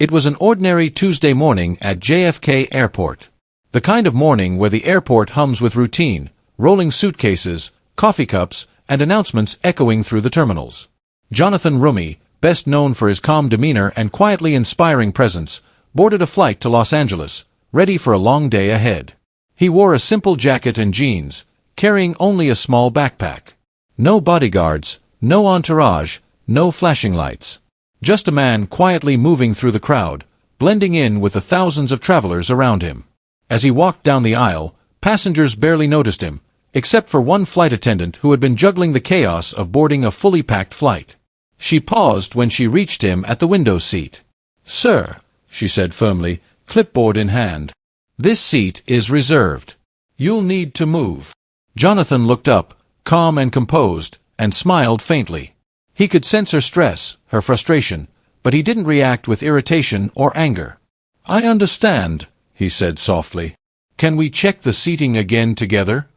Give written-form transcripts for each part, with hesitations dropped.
It was an ordinary Tuesday morning at JFK Airport. The kind of morning where the airport hums with routine, rolling suitcases, coffee cups, and announcements echoing through the terminals. Jonathan Roumie, best known for his calm demeanor and quietly inspiring presence, boarded a flight to Los Angeles, ready for a long day ahead. He wore a simple jacket and jeans, carrying only a small backpack. No bodyguards, no entourage, no flashing lights. Just a man quietly moving through the crowd, blending in with the thousands of travelers around him. As he walked down the aisle, passengers barely noticed him, except for one flight attendant who had been juggling the chaos of boarding a fully packed flight. She paused when she reached him at the window seat. "Sir," she said firmly, clipboard in hand. "This seat is reserved. You'll need to move." Jonathan looked up, calm and composed, and smiled faintly. He could sense her stress, her frustration, but he didn't react with irritation or anger. "I understand," he said softly. "Can we check the seating again together?"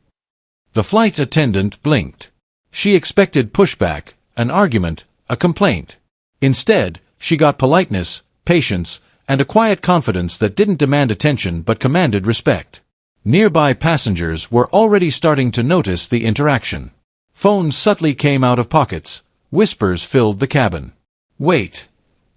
The flight attendant blinked. She expected pushback, an argument, a complaint. Instead, she got politeness, patience, and a quiet confidence that didn't demand attention but commanded respect. Nearby passengers were already starting to notice the interaction. Phones subtly came out of pockets. Whispers filled the cabin. "Wait,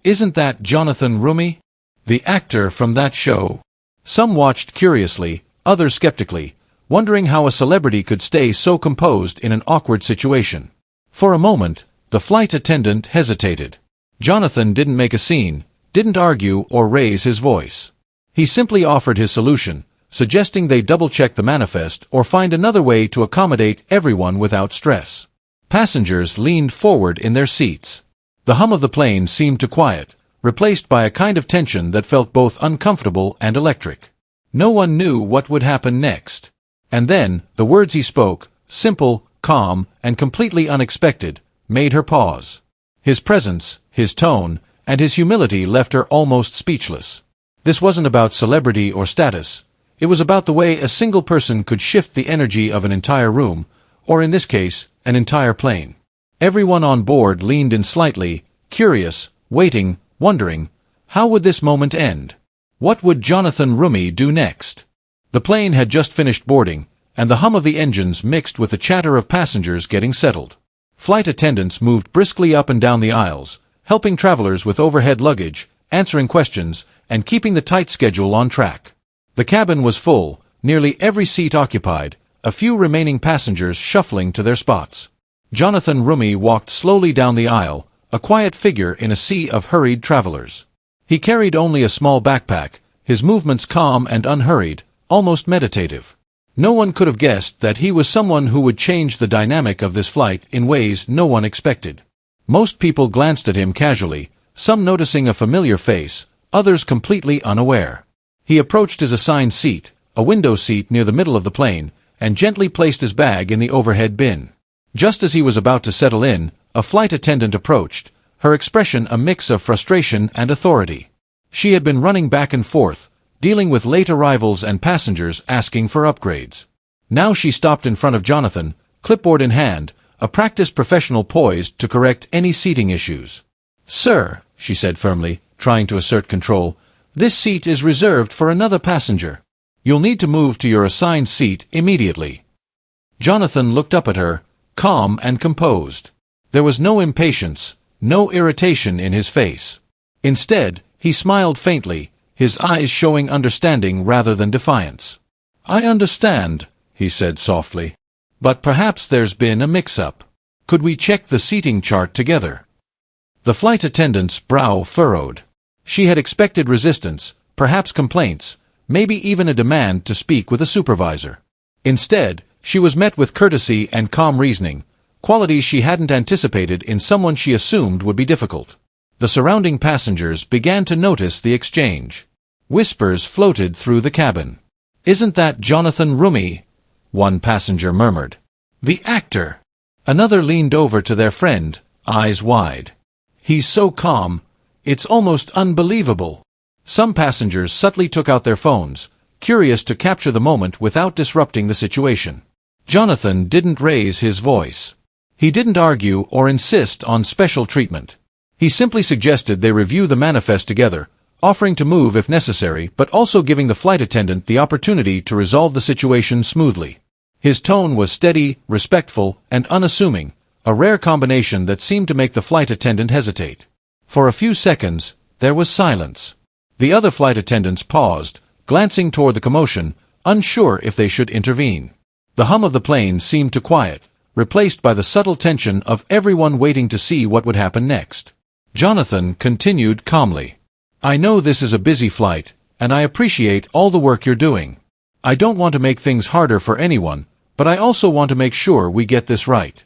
isn't that Jonathan Roumie? The actor from that show?" Some watched curiously, others skeptically, wondering how a celebrity could stay so composed in an awkward situation. For a moment, the flight attendant hesitated. Jonathan didn't make a scene, didn't argue or raise his voice. He simply offered his solution, suggesting they double-check the manifest or find another way to accommodate everyone without stress. Passengers leaned forward in their seats. The hum of the plane seemed to quiet, replaced by a kind of tension that felt both uncomfortable and electric. No one knew what would happen next. And then, the words he spoke, simple, calm, and completely unexpected, made her pause. His presence, his tone, and his humility left her almost speechless. This wasn't about celebrity or status. It was about the way a single person could shift the energy of an entire room, or in this case, an entire plane. Everyone on board leaned in slightly, curious, waiting, wondering, how would this moment end? What would Jonathan Roumie do next? The plane had just finished boarding, and the hum of the engines mixed with the chatter of passengers getting settled. Flight attendants moved briskly up and down the aisles, helping travelers with overhead luggage, answering questions, and keeping the tight schedule on track. The cabin was full, nearly every seat occupied, a few remaining passengers shuffling to their spots. Jonathan Roumie walked slowly down the aisle, a quiet figure in a sea of hurried travelers. He carried only a small backpack, his movements calm and unhurried, almost meditative. No one could have guessed that he was someone who would change the dynamic of this flight in ways no one expected. Most people glanced at him casually, some noticing a familiar face, others completely unaware. He approached his assigned seat, a window seat near the middle of the plane, and gently placed his bag in the overhead bin. Just as he was about to settle in, a flight attendant approached, her expression a mix of frustration and authority. She had been running back and forth, dealing with late arrivals and passengers asking for upgrades. Now she stopped in front of Jonathan, clipboard in hand, a practiced professional poised to correct any seating issues. "Sir," she said firmly, trying to assert control, "this seat is reserved for another passenger. You'll need to move to your assigned seat immediately." Jonathan looked up at her, calm and composed. There was no impatience, no irritation in his face. Instead, he smiled faintly, his eyes showing understanding rather than defiance. "I understand," he said softly. "But perhaps there's been a mix-up. Could we check the seating chart together?" The flight attendant's brow furrowed. She had expected resistance, perhaps complaints, maybe even a demand to speak with a supervisor. Instead, she was met with courtesy and calm reasoning, qualities she hadn't anticipated in someone she assumed would be difficult. The surrounding passengers began to notice the exchange. Whispers floated through the cabin. "Isn't that Jonathan Roumie?" one passenger murmured. "The actor." Another leaned over to their friend, eyes wide. "He's so calm, it's almost unbelievable." Some passengers subtly took out their phones, curious to capture the moment without disrupting the situation. Jonathan didn't raise his voice. He didn't argue or insist on special treatment. He simply suggested they review the manifest together, offering to move if necessary but also giving the flight attendant the opportunity to resolve the situation smoothly. His tone was steady, respectful, and unassuming, a rare combination that seemed to make the flight attendant hesitate. For a few seconds, there was silence. The other flight attendants paused, glancing toward the commotion, unsure if they should intervene. The hum of the plane seemed to quiet, replaced by the subtle tension of everyone waiting to see what would happen next. Jonathan continued calmly. "I know this is a busy flight, and I appreciate all the work you're doing. I don't want to make things harder for anyone, but I also want to make sure we get this right."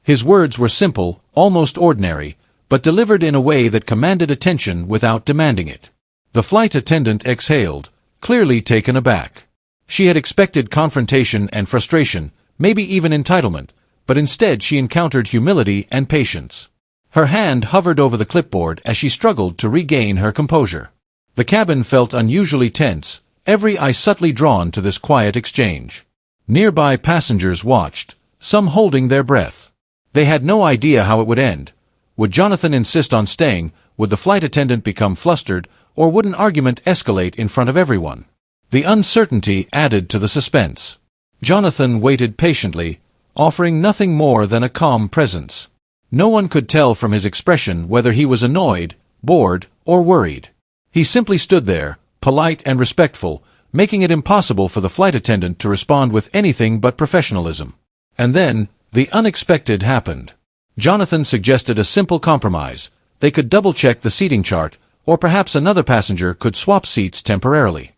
His words were simple, almost ordinary, but delivered in a way that commanded attention without demanding it. The flight attendant exhaled, clearly taken aback. She had expected confrontation and frustration, maybe even entitlement, but instead she encountered humility and patience. Her hand hovered over the clipboard as she struggled to regain her composure. The cabin felt unusually tense, every eye subtly drawn to this quiet exchange. Nearby passengers watched, some holding their breath. They had no idea how it would end. Would Jonathan insist on staying, would the flight attendant become flustered, or would an argument escalate in front of everyone? The uncertainty added to the suspense. Jonathan waited patiently, offering nothing more than a calm presence. No one could tell from his expression whether he was annoyed, bored, or worried. He simply stood there, polite and respectful, making it impossible for the flight attendant to respond with anything but professionalism. And then, the unexpected happened. Jonathan suggested a simple compromise. They could double-check the seating chart, or perhaps another passenger could swap seats temporarily.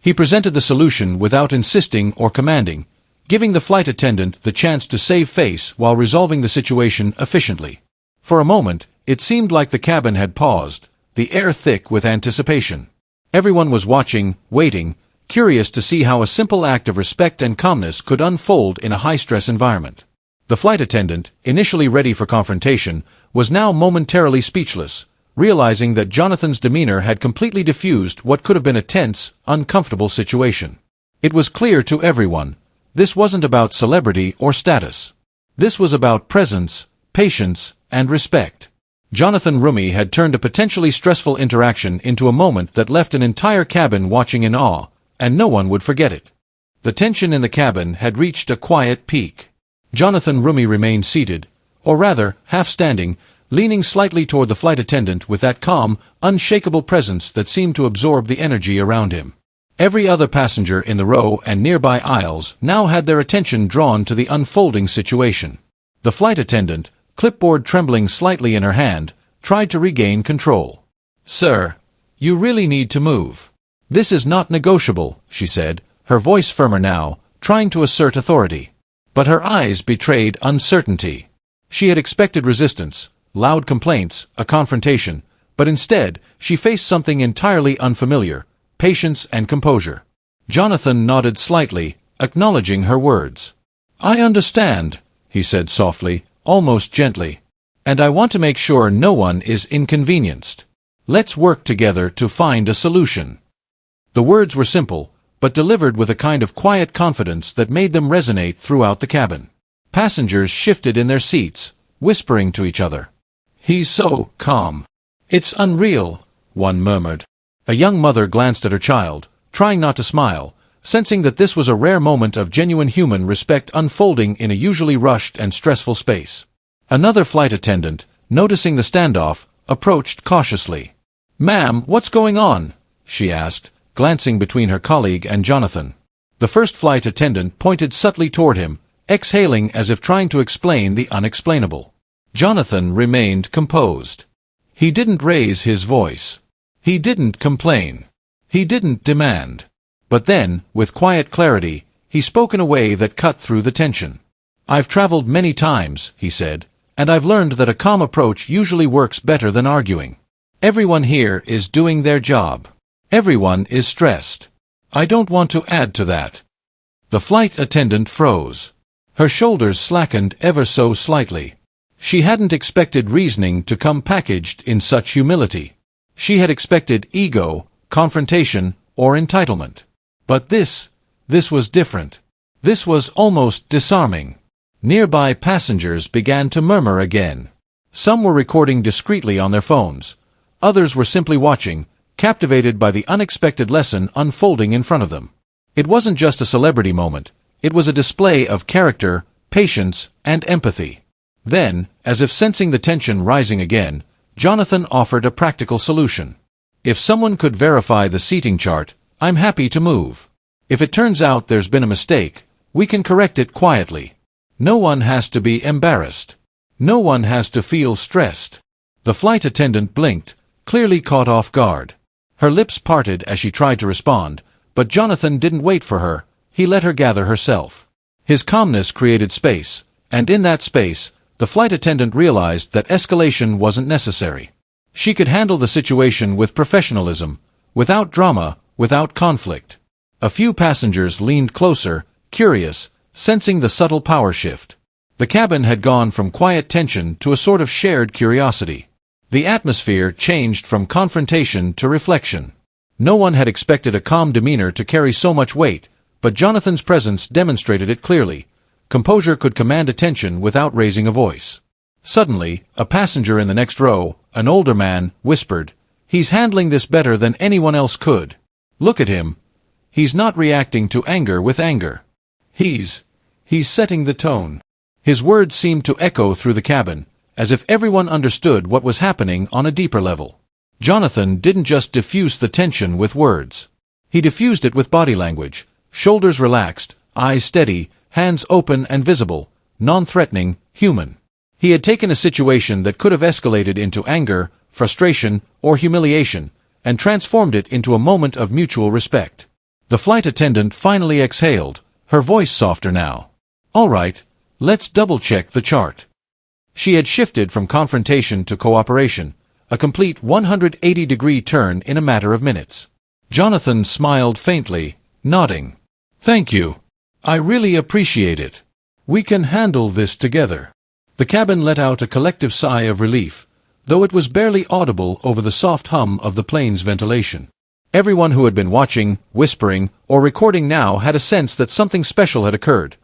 He presented the solution without insisting or commanding, giving the flight attendant the chance to save face while resolving the situation efficiently. For a moment, it seemed like the cabin had paused, the air thick with anticipation. Everyone was watching, waiting, curious to see how a simple act of respect and calmness could unfold in a high-stress environment. The flight attendant, initially ready for confrontation, was now momentarily speechless, realizing that Jonathan's demeanor had completely diffused what could have been a tense, uncomfortable situation. It was clear to everyone, this wasn't about celebrity or status. This was about presence, patience, and respect. Jonathan Roumie had turned a potentially stressful interaction into a moment that left an entire cabin watching in awe, and no one would forget it. The tension in the cabin had reached a quiet peak. Jonathan Roumie remained seated, or rather, half-standing, leaning slightly toward the flight attendant with that calm, unshakable presence that seemed to absorb the energy around him. Every other passenger in the row and nearby aisles now had their attention drawn to the unfolding situation. The flight attendant, clipboard trembling slightly in her hand, tried to regain control. "Sir, you really need to move. This is not negotiable," she said, her voice firmer now, trying to assert authority. But her eyes betrayed uncertainty. She had expected resistance, loud complaints, a confrontation, but instead, she faced something entirely unfamiliar, patience and composure. Jonathan nodded slightly, acknowledging her words. "I understand," he said softly, almost gently. "And I want to make sure no one is inconvenienced. Let's work together to find a solution." The words were simple, but delivered with a kind of quiet confidence that made them resonate throughout the cabin. Passengers shifted in their seats, whispering to each other. "He's so calm. It's unreal," one murmured. A young mother glanced at her child, trying not to smile, sensing that this was a rare moment of genuine human respect unfolding in a usually rushed and stressful space. Another flight attendant, noticing the standoff, approached cautiously. "Ma'am, what's going on?" she asked, glancing between her colleague and Jonathan. The first flight attendant pointed subtly toward him, exhaling as if trying to explain the unexplainable. Jonathan remained composed. He didn't raise his voice. He didn't complain. He didn't demand. But then, with quiet clarity, he spoke in a way that cut through the tension. "I've traveled many times," he said, "and I've learned that a calm approach usually works better than arguing. Everyone here is doing their job. Everyone is stressed. I don't want to add to that." The flight attendant froze. Her shoulders slackened ever so slightly. She hadn't expected reasoning to come packaged in such humility. She had expected ego, confrontation, or entitlement. But this was different. This was almost disarming. Nearby passengers began to murmur again. Some were recording discreetly on their phones. Others were simply watching, captivated by the unexpected lesson unfolding in front of them. It wasn't just a celebrity moment, it was a display of character, patience, and empathy. Then, as if sensing the tension rising again, Jonathan offered a practical solution. If someone could verify the seating chart, I'm happy to move. If it turns out there's been a mistake, we can correct it quietly. No one has to be embarrassed. No one has to feel stressed. The flight attendant blinked, clearly caught off guard. Her lips parted as she tried to respond, but Jonathan didn't wait for her, he let her gather herself. His calmness created space, and in that space, the flight attendant realized that escalation wasn't necessary. She could handle the situation with professionalism, without drama, without conflict. A few passengers leaned closer, curious, sensing the subtle power shift. The cabin had gone from quiet tension to a sort of shared curiosity. The atmosphere changed from confrontation to reflection. No one had expected a calm demeanor to carry so much weight, but Jonathan's presence demonstrated it clearly. Composure could command attention without raising a voice. Suddenly, a passenger in the next row, an older man, whispered, "He's handling this better than anyone else could. Look at him. He's not reacting to anger with anger. He's setting the tone." His words seemed to echo through the cabin, as if everyone understood what was happening on a deeper level. Jonathan didn't just diffuse the tension with words. He diffused it with body language, shoulders relaxed, eyes steady, hands open and visible, non-threatening, human. He had taken a situation that could have escalated into anger, frustration, or humiliation, and transformed it into a moment of mutual respect. The flight attendant finally exhaled, her voice softer now. "All right, let's double-check the chart." She had shifted from confrontation to cooperation, a complete 180-degree turn in a matter of minutes. Jonathan smiled faintly, nodding. "Thank you. I really appreciate it. We can handle this together." The cabin let out a collective sigh of relief, though it was barely audible over the soft hum of the plane's ventilation. Everyone who had been watching, whispering, or recording now had a sense that something special had occurred.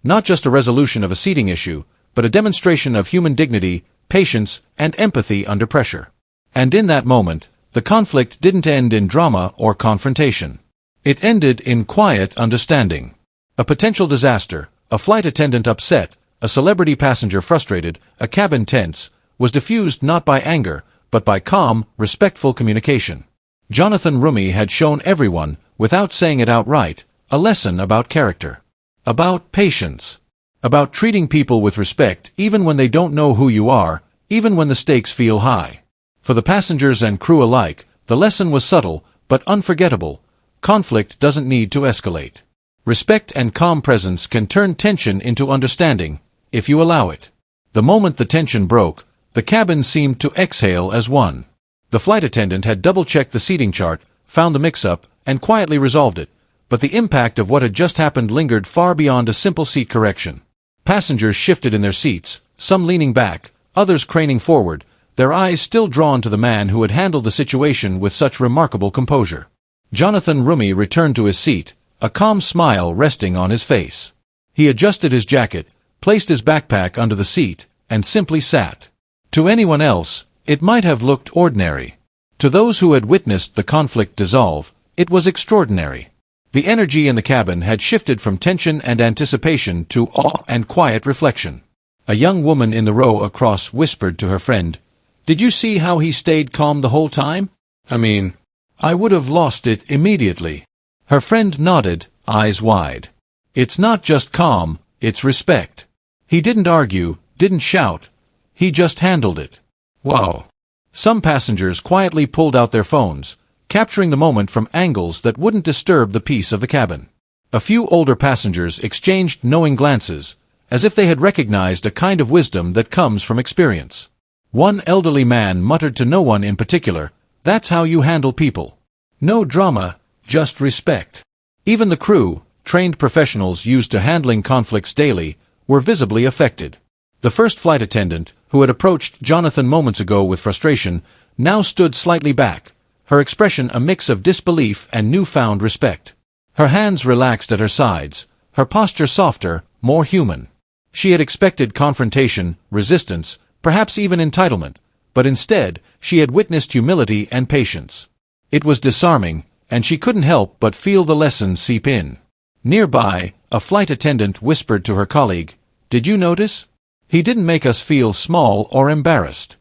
Not just a resolution of a seating issue, but a demonstration of human dignity, patience, and empathy under pressure. And in that moment, the conflict didn't end in drama or confrontation. It ended in quiet understanding. A potential disaster, a flight attendant upset, a celebrity passenger frustrated, a cabin tense, was diffused not by anger, but by calm, respectful communication. Jonathan Roumie had shown everyone, without saying it outright, a lesson about character. About patience. About treating people with respect even when they don't know who you are, even when the stakes feel high. For the passengers and crew alike, the lesson was subtle, but unforgettable. Conflict doesn't need to escalate. Respect and calm presence can turn tension into understanding, if you allow it. The moment the tension broke, the cabin seemed to exhale as one. The flight attendant had double-checked the seating chart, found the mix-up, and quietly resolved it, but the impact of what had just happened lingered far beyond a simple seat correction. Passengers shifted in their seats, some leaning back, others craning forward, their eyes still drawn to the man who had handled the situation with such remarkable composure. Jonathan Roumie returned to his seat, a calm smile resting on his face. He adjusted his jacket, placed his backpack under the seat, and simply sat. To anyone else, it might have looked ordinary. To those who had witnessed the conflict dissolve, it was extraordinary. The energy in the cabin had shifted from tension and anticipation to awe and quiet reflection. A young woman in the row across whispered to her friend, "Did you see how he stayed calm the whole time? I would have lost it immediately." Her friend nodded, eyes wide. "It's not just calm, it's respect. He didn't argue, didn't shout. He just handled it." Wow. Some passengers quietly pulled out their phones, capturing the moment from angles that wouldn't disturb the peace of the cabin. A few older passengers exchanged knowing glances, as if they had recognized a kind of wisdom that comes from experience. One elderly man muttered to no one in particular, "That's how you handle people. No drama, just respect." Even the crew, trained professionals used to handling conflicts daily, were visibly affected. The first flight attendant, who had approached Jonathan moments ago with frustration, now stood slightly back, her expression a mix of disbelief and newfound respect. Her hands relaxed at her sides, her posture softer, more human. She had expected confrontation, resistance, perhaps even entitlement, but instead, she had witnessed humility and patience. It was disarming, and she couldn't help but feel the lesson seep in. Nearby, a flight attendant whispered to her colleague, "Did you notice? He didn't make us feel small or embarrassed.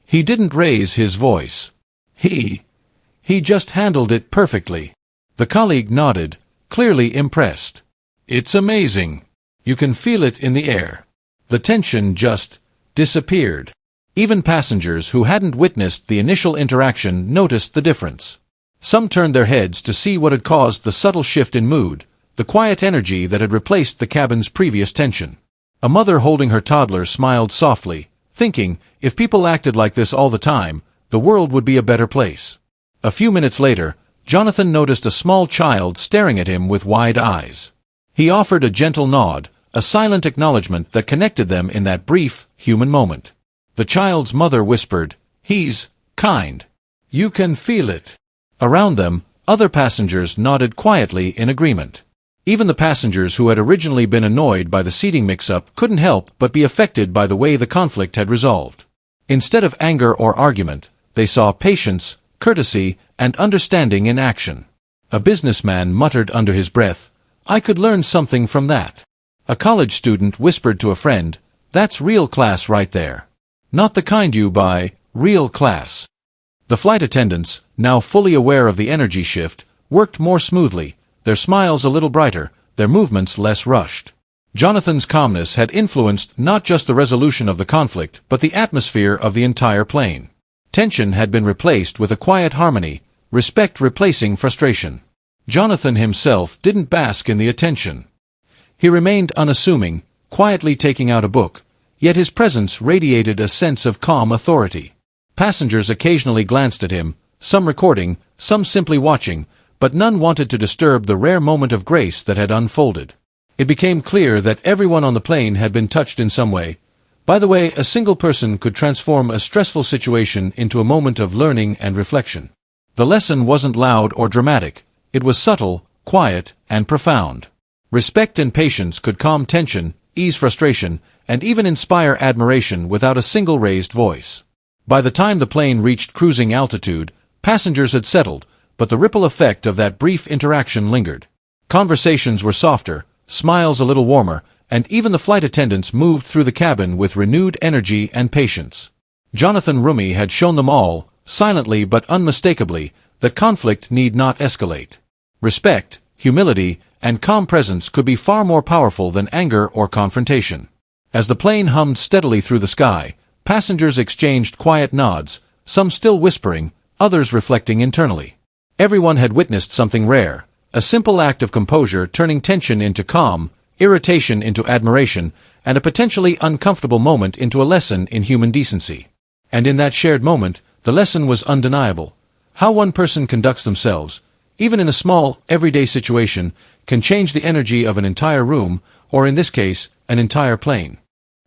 He didn't raise his voice. He just handled it perfectly." The colleague nodded, clearly impressed. "It's amazing. You can feel it in the air." The tension just disappeared. Even passengers who hadn't witnessed the initial interaction noticed the difference. Some turned their heads to see what had caused the subtle shift in mood, the quiet energy that had replaced the cabin's previous tension. A mother holding her toddler smiled softly, thinking, if people acted like this all the time, the world would be a better place. A few minutes later, Jonathan noticed a small child staring at him with wide eyes. He offered a gentle nod, a silent acknowledgement that connected them in that brief, human moment. The child's mother whispered, "He's kind. You can feel it." Around them, other passengers nodded quietly in agreement. Even the passengers who had originally been annoyed by the seating mix-up couldn't help but be affected by the way the conflict had resolved. Instead of anger or argument, they saw patience, courtesy, and understanding in action. A businessman muttered under his breath, "I could learn something from that." A college student whispered to a friend, "That's real class right there. Not the kind you buy, real class." The flight attendants, now fully aware of the energy shift, worked more smoothly, their smiles a little brighter, their movements less rushed. Jonathan's calmness had influenced not just the resolution of the conflict, but the atmosphere of the entire plane. Tension had been replaced with a quiet harmony, respect replacing frustration. Jonathan himself didn't bask in the attention. He remained unassuming, quietly taking out a book, yet his presence radiated a sense of calm authority. Passengers occasionally glanced at him, some recording, some simply watching, but none wanted to disturb the rare moment of grace that had unfolded. It became clear that everyone on the plane had been touched in some way. By the way, a single person could transform a stressful situation into a moment of learning and reflection. The lesson wasn't loud or dramatic. It was subtle, quiet, and profound. Respect and patience could calm tension, ease frustration, and even inspire admiration without a single raised voice. By the time the plane reached cruising altitude, passengers had settled, but the ripple effect of that brief interaction lingered. Conversations were softer, smiles a little warmer, and even the flight attendants moved through the cabin with renewed energy and patience. Jonathan Roumie had shown them all, silently but unmistakably, that conflict need not escalate. Respect, humility, and calm presence could be far more powerful than anger or confrontation. As the plane hummed steadily through the sky, passengers exchanged quiet nods, some still whispering, others reflecting internally. Everyone had witnessed something rare, a simple act of composure turning tension into calm, irritation into admiration, and a potentially uncomfortable moment into a lesson in human decency. And in that shared moment, the lesson was undeniable. How one person conducts themselves, even in a small, everyday situation, can change the energy of an entire room, or in this case, an entire plane.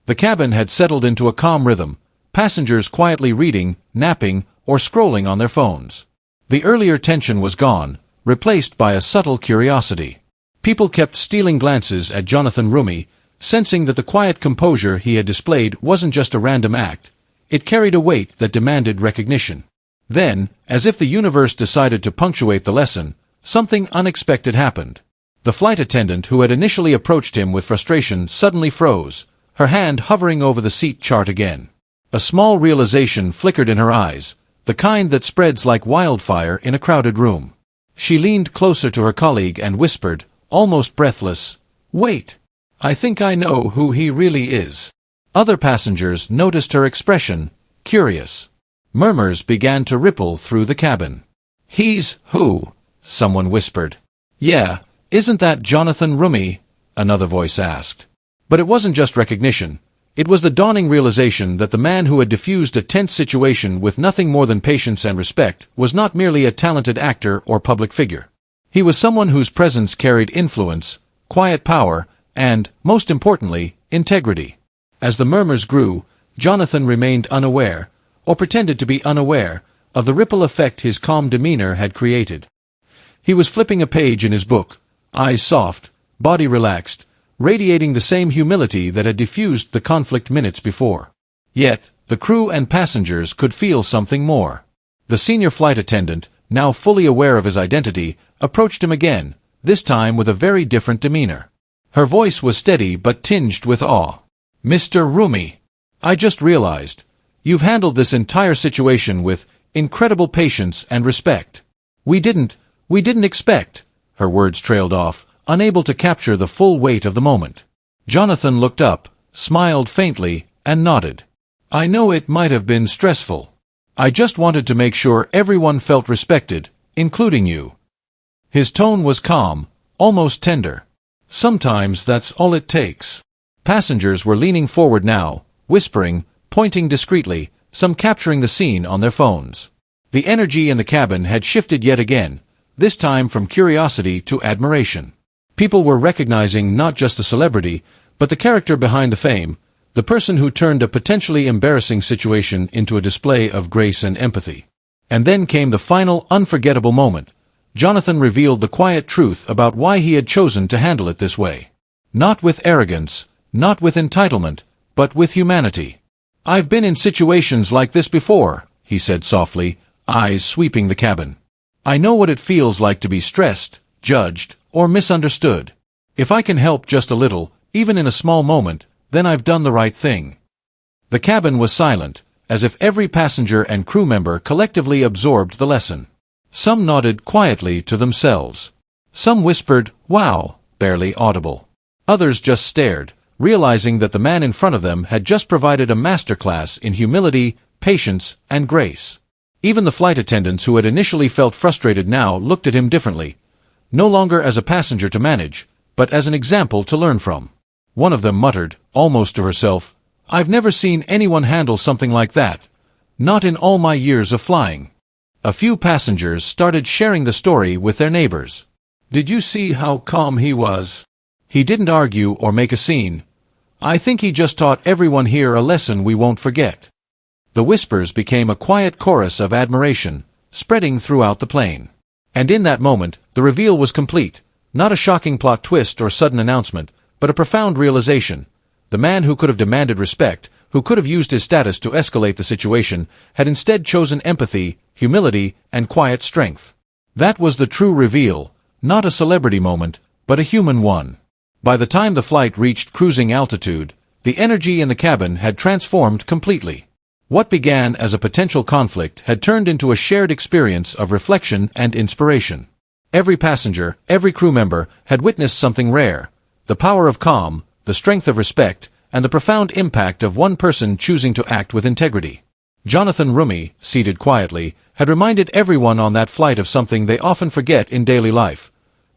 The cabin had settled into a calm rhythm, passengers quietly reading, napping, or scrolling on their phones. The earlier tension was gone, replaced by a subtle curiosity. People kept stealing glances at Jonathan Roumie, sensing that the quiet composure he had displayed wasn't just a random act. It carried a weight that demanded recognition. Then, as if the universe decided to punctuate the lesson, something unexpected happened. The flight attendant who had initially approached him with frustration suddenly froze, her hand hovering over the seat chart again. A small realization flickered in her eyes, the kind that spreads like wildfire in a crowded room. She leaned closer to her colleague and whispered, almost breathless, "Wait! I think I know who he really is." Other passengers noticed her expression, curious. Murmurs began to ripple through the cabin. "He's who?" someone whispered. "Yeah, isn't that Jonathan Roumie?" another voice asked. But it wasn't just recognition. It was the dawning realization that the man who had diffused a tense situation with nothing more than patience and respect was not merely a talented actor or public figure. He was someone whose presence carried influence, quiet power, and, most importantly, integrity. As the murmurs grew, Jonathan remained unaware, or pretended to be unaware, of the ripple effect his calm demeanor had created. He was flipping a page in his book, eyes soft, body relaxed, radiating the same humility that had diffused the conflict minutes before. Yet, the crew and passengers could feel something more. The senior flight attendant, now fully aware of his identity, approached him again, this time with a very different demeanor. Her voice was steady but tinged with awe. "Mr. Roumie, I just realized, you've handled this entire situation with incredible patience and respect. We didn't expect," her words trailed off, unable to capture the full weight of the moment. Jonathan looked up, smiled faintly, and nodded. "I know it might have been stressful. I just wanted to make sure everyone felt respected, including you." His tone was calm, almost tender. Sometimes that's all it takes. Passengers were leaning forward now, whispering, pointing discreetly, some capturing the scene on their phones. The energy in the cabin had shifted yet again, this time from curiosity to admiration. People were recognizing not just the celebrity, but the character behind the fame, the person who turned a potentially embarrassing situation into a display of grace and empathy. And then came the final, unforgettable moment. Jonathan revealed the quiet truth about why he had chosen to handle it this way. Not with arrogance, not with entitlement, but with humanity. "I've been in situations like this before," he said softly, eyes sweeping the cabin. "I know what it feels like to be stressed, judged, or misunderstood. If I can help just a little, even in a small moment, then I've done the right thing." The cabin was silent, as if every passenger and crew member collectively absorbed the lesson. Some nodded quietly to themselves. Some whispered, "Wow," barely audible. Others just stared, realizing that the man in front of them had just provided a masterclass in humility, patience, and grace. Even the flight attendants who had initially felt frustrated now looked at him differently, no longer as a passenger to manage, but as an example to learn from. One of them muttered, almost to herself, "I've never seen anyone handle something like that. Not in all my years of flying." A few passengers started sharing the story with their neighbors. "Did you see how calm he was? He didn't argue or make a scene. I think he just taught everyone here a lesson we won't forget." The whispers became a quiet chorus of admiration, spreading throughout the plane. And in that moment, the reveal was complete. Not a shocking plot twist or sudden announcement, but a profound realization. The man who could have demanded respect, who could have used his status to escalate the situation, had instead chosen empathy, humility, and quiet strength. That was the true reveal, not a celebrity moment, but a human one. By the time the flight reached cruising altitude, the energy in the cabin had transformed completely. What began as a potential conflict had turned into a shared experience of reflection and inspiration. Every passenger, every crew member, had witnessed something rare: the power of calm, the strength of respect, and the profound impact of one person choosing to act with integrity. Jonathan Roumie, seated quietly, had reminded everyone on that flight of something they often forget in daily life.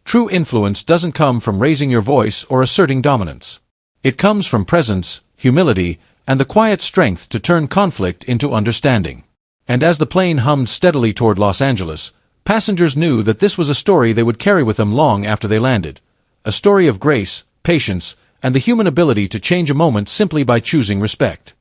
True influence doesn't come from raising your voice or asserting dominance. It comes from presence, humility, and the quiet strength to turn conflict into understanding. And as the plane hummed steadily toward Los Angeles, passengers knew that this was a story they would carry with them long after they landed. A story of grace, patience, and the human ability to change a moment simply by choosing respect.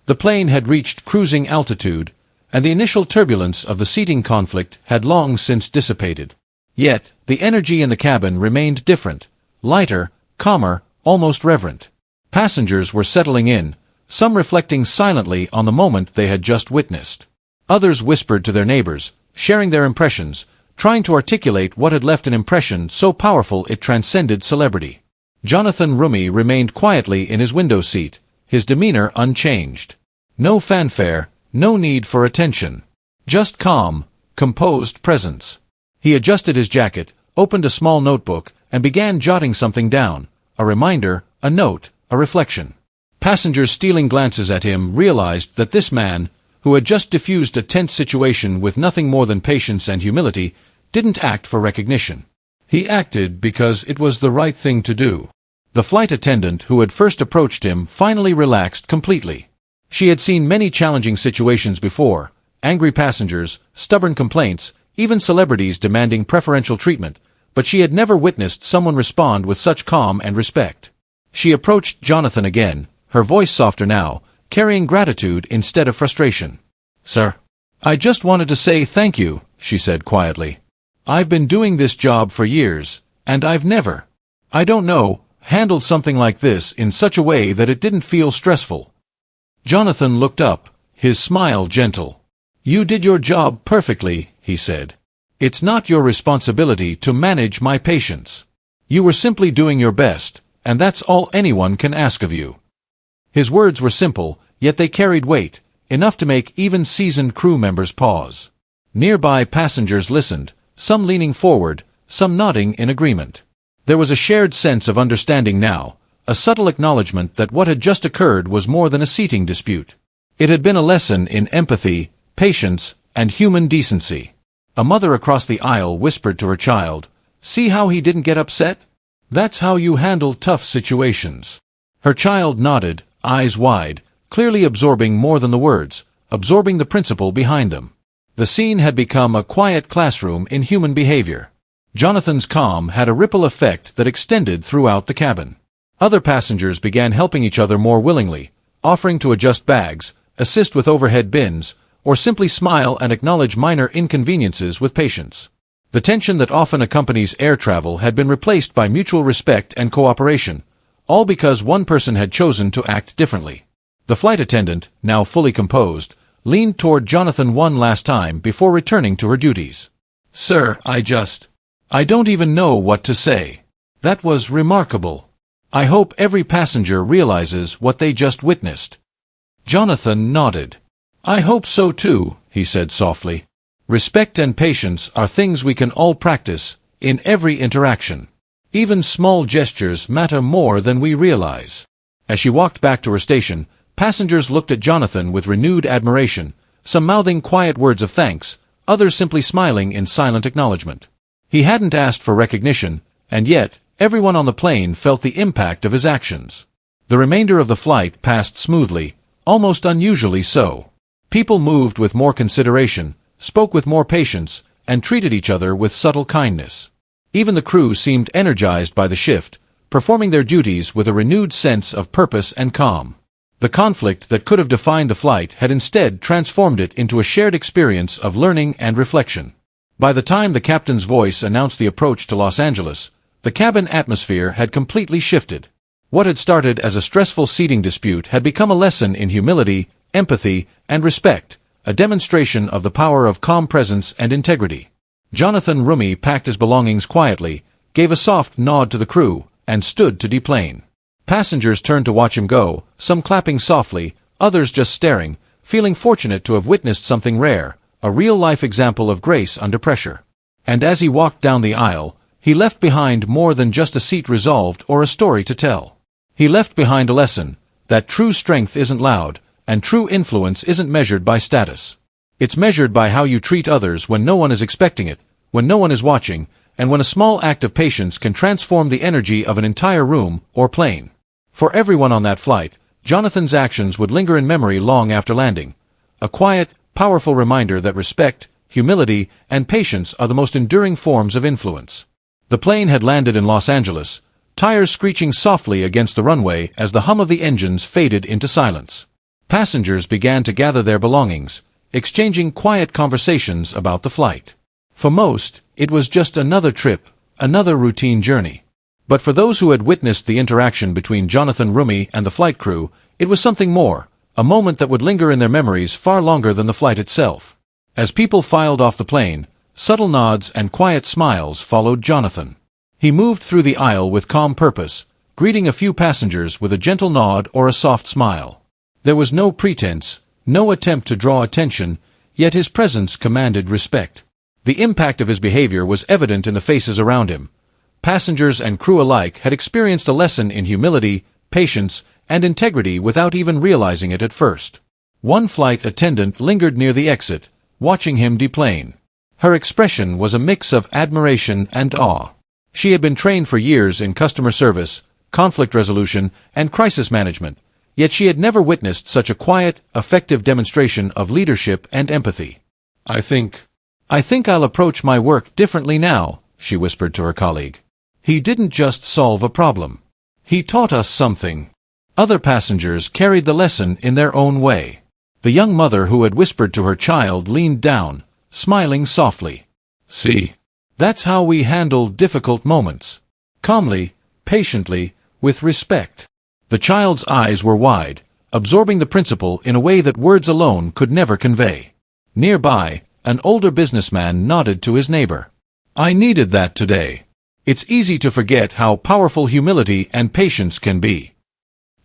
The plane had reached cruising altitude, and the initial turbulence of the seating conflict had long since dissipated. Yet, the energy in the cabin remained different, lighter, calmer, almost reverent. Passengers were settling in, some reflecting silently on the moment they had just witnessed. Others whispered to their neighbors, sharing their impressions, trying to articulate what had left an impression so powerful it transcended celebrity. Jonathan Roumie remained quietly in his window seat, his demeanor unchanged. No fanfare, no need for attention. Just calm, composed presence. He adjusted his jacket, opened a small notebook, and began jotting something down, a reminder, a note, a reflection. Passengers stealing glances at him realized that this man, who had just diffused a tense situation with nothing more than patience and humility, didn't act for recognition. He acted because it was the right thing to do. The flight attendant who had first approached him finally relaxed completely. She had seen many challenging situations before: angry passengers, stubborn complaints, even celebrities demanding preferential treatment, but she had never witnessed someone respond with such calm and respect. She approached Jonathan again, her voice softer now, carrying gratitude instead of frustration. "Sir, I just wanted to say thank you," she said quietly. "I've been doing this job for years, and I've never, I don't know, handled something like this in such a way that it didn't feel stressful." Jonathan looked up, his smile gentle. "You did your job perfectly," he said. It's not your responsibility to manage my patients. You were simply doing your best, and that's all anyone can ask of you." His words were simple, yet they carried weight, enough to make even seasoned crew members pause. Nearby passengers listened, some leaning forward, some nodding in agreement. There was a shared sense of understanding now, a subtle acknowledgement that what had just occurred was more than a seating dispute. It had been a lesson in empathy, patience, and human decency. A mother across the aisle whispered to her child, "See how he didn't get upset? That's how you handle tough situations." Her child nodded, eyes wide, clearly absorbing more than the words, absorbing the principle behind them. The scene had become a quiet classroom in human behavior. Jonathan's calm had a ripple effect that extended throughout the cabin. Other passengers began helping each other more willingly, offering to adjust bags, assist with overhead bins, or simply smile and acknowledge minor inconveniences with patience. The tension that often accompanies air travel had been replaced by mutual respect and cooperation, all because one person had chosen to act differently. The flight attendant, now fully composed, leaned toward Jonathan one last time before returning to her duties. "Sir, I don't even know what to say. That was remarkable. I hope every passenger realizes what they just witnessed." Jonathan nodded. "I hope so too," he said softly. "Respect and patience are things we can all practice, in every interaction. Even small gestures matter more than we realize." As she walked back to her station, passengers looked at Jonathan with renewed admiration, some mouthing quiet words of thanks, others simply smiling in silent acknowledgement. He hadn't asked for recognition, and yet, everyone on the plane felt the impact of his actions. The remainder of the flight passed smoothly, almost unusually so. People moved with more consideration, spoke with more patience, and treated each other with subtle kindness. Even the crew seemed energized by the shift, performing their duties with a renewed sense of purpose and calm. The conflict that could have defined the flight had instead transformed it into a shared experience of learning and reflection. By the time the captain's voice announced the approach to Los Angeles, the cabin atmosphere had completely shifted. What had started as a stressful seating dispute had become a lesson in humility, empathy, and respect, a demonstration of the power of calm presence and integrity. Jonathan Roumie packed his belongings quietly, gave a soft nod to the crew, and stood to deplane. Passengers turned to watch him go, some clapping softly, others just staring, feeling fortunate to have witnessed something rare, a real-life example of grace under pressure. And as he walked down the aisle, he left behind more than just a seat resolved or a story to tell. He left behind a lesson, that true strength isn't loud, and true influence isn't measured by status. It's measured by how you treat others when no one is expecting it, when no one is watching, and when a small act of patience can transform the energy of an entire room or plane. For everyone on that flight, Jonathan's actions would linger in memory long after landing. A quiet, powerful reminder that respect, humility, and patience are the most enduring forms of influence. The plane had landed in Los Angeles, tires screeching softly against the runway as the hum of the engines faded into silence. Passengers began to gather their belongings, exchanging quiet conversations about the flight. For most, it was just another trip, another routine journey. But for those who had witnessed the interaction between Jonathan Roumie and the flight crew, it was something more, a moment that would linger in their memories far longer than the flight itself. As people filed off the plane, subtle nods and quiet smiles followed Jonathan. He moved through the aisle with calm purpose, greeting a few passengers with a gentle nod or a soft smile. There was no pretense, no attempt to draw attention, yet his presence commanded respect. The impact of his behavior was evident in the faces around him. Passengers and crew alike had experienced a lesson in humility, patience, and integrity without even realizing it at first. One flight attendant lingered near the exit, watching him deplane. Her expression was a mix of admiration and awe. She had been trained for years in customer service, conflict resolution, and crisis management, yet she had never witnessed such a quiet, effective demonstration of leadership and empathy. I think I'll approach my work differently now," she whispered to her colleague. "He didn't just solve a problem. He taught us something." Other passengers carried the lesson in their own way. The young mother who had whispered to her child leaned down, smiling softly. "See, that's how we handle difficult moments. Calmly, patiently, with respect." The child's eyes were wide, absorbing the principle in a way that words alone could never convey. Nearby, An older businessman nodded to his neighbor. I needed that today. It's easy to forget how powerful humility and patience can be.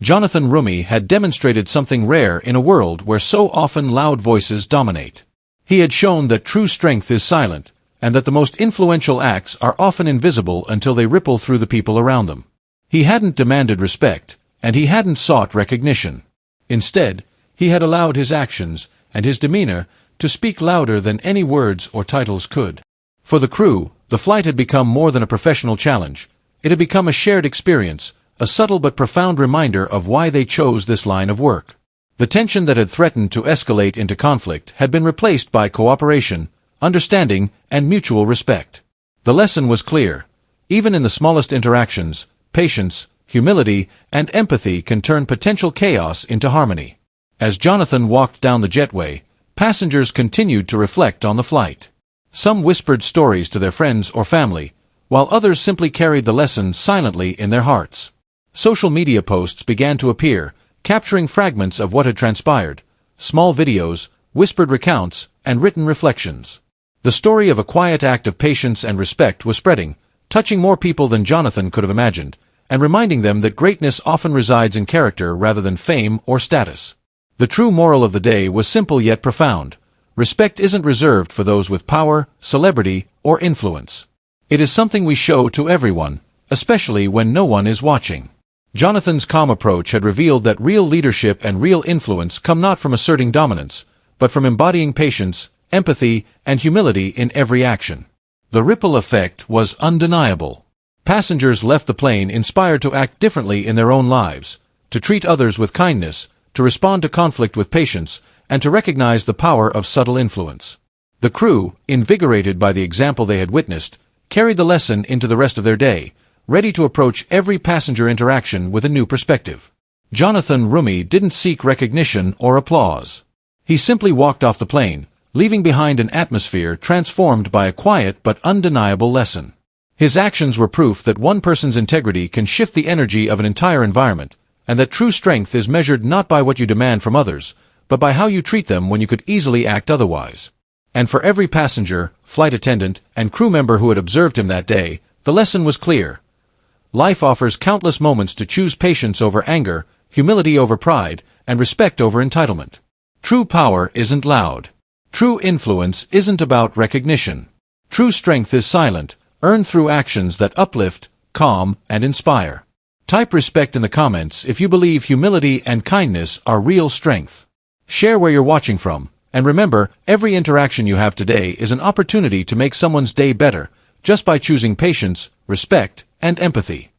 Jonathan Roumie had demonstrated something rare in a world where so often loud voices dominate. He had shown that true strength is silent, and that the most influential acts are often invisible until they ripple through the people around them. He hadn't demanded respect, and he hadn't sought recognition. Instead, he had allowed his actions and his demeanor to speak louder than any words or titles could. For the crew, the flight had become more than a professional challenge. It had become a shared experience, a subtle but profound reminder of why they chose this line of work. The tension that had threatened to escalate into conflict had been replaced by cooperation, understanding, and mutual respect. The lesson was clear. Even in the smallest interactions, patience, humility, and empathy can turn potential chaos into harmony. As Jonathan walked down the jetway, passengers continued to reflect on the flight. Some whispered stories to their friends or family, while others simply carried the lesson silently in their hearts. Social media posts began to appear, capturing fragments of what had transpired, small videos, whispered recounts, and written reflections. The story of a quiet act of patience and respect was spreading, touching more people than Jonathan could have imagined, and reminding them that greatness often resides in character rather than fame or status. The true moral of the day was simple yet profound. Respect isn't reserved for those with power, celebrity, or influence. It is something we show to everyone, especially when no one is watching. Jonathan's calm approach had revealed that real leadership and real influence come not from asserting dominance, but from embodying patience, empathy, and humility in every action. The ripple effect was undeniable. Passengers left the plane inspired to act differently in their own lives, to treat others with kindness, to respond to conflict with patience, and to recognize the power of subtle influence. The crew, invigorated by the example they had witnessed, carried the lesson into the rest of their day, ready to approach every passenger interaction with a new perspective. Jonathan Roumie didn't seek recognition or applause. He simply walked off the plane, leaving behind an atmosphere transformed by a quiet but undeniable lesson. His actions were proof that one person's integrity can shift the energy of an entire environment, and that true strength is measured not by what you demand from others, but by how you treat them when you could easily act otherwise. And for every passenger, flight attendant, and crew member who had observed him that day, the lesson was clear. Life offers countless moments to choose patience over anger, humility over pride, and respect over entitlement. True power isn't loud. True influence isn't about recognition. True strength is silent, earned through actions that uplift, calm, and inspire. Type respect in the comments if you believe humility and kindness are real strength. Share where you're watching from, and remember, every interaction you have today is an opportunity to make someone's day better, just by choosing patience, respect, and empathy.